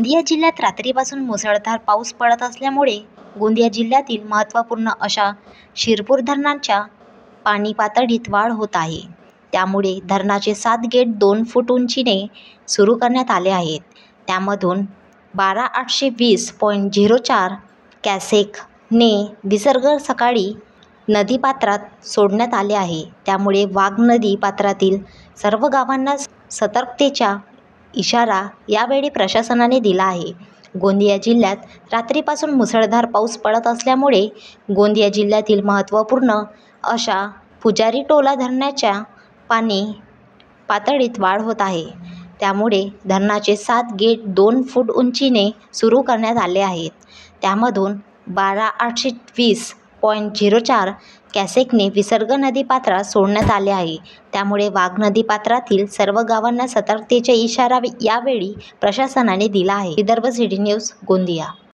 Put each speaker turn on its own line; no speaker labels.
गोंदिया जिल्ह्यात रात्रीपासून मुसळधार पाऊस पडत असल्यामुळे गोंदिया जिल्ह्यातील महत्त्वपूर्ण अशा शिरपूर धरणाच्या पाणी पातळीत वाढ होत आहे. त्यामुळे धरणाचे 7 गेट 2 फूट उंचीने सुरू करण्यात आले आहेत. त्यामधून 12,820.04 क्युसेकने विसर्ग सकाळी नदीपात्रात सोडण्यात आले आहे. त्यामुळे वाघ नदी पात्रातील सर्व गावांना सतर्कतेचा इशारा यावेळी प्रशासनाने दिला आहे. गोंदिया जिल्ह्यात रात्रीपासून मुसळधार पाऊस पडत असल्यामुळे गोंदिया जिल्ह्यातील महत्त्वपूर्ण अशा पुजारीटोला धरणाच्या पाणी पातळीत वाढ होत आहे. त्यामुळे धरणाचे 7 गेट 2 फूट उंचीने सुरू करण्यात आले आहेत. त्यामधून 12,820.04 क्युसेकने विसर्ग नदीपात्रात सोडण्यात आले आहे. त्यामुळे वाघ नदीपात्रातील सर्व गावांना सतर्कतेचा इशारा यावेळी प्रशासनाने दिला आहे. Vidarbha city news, Gondia.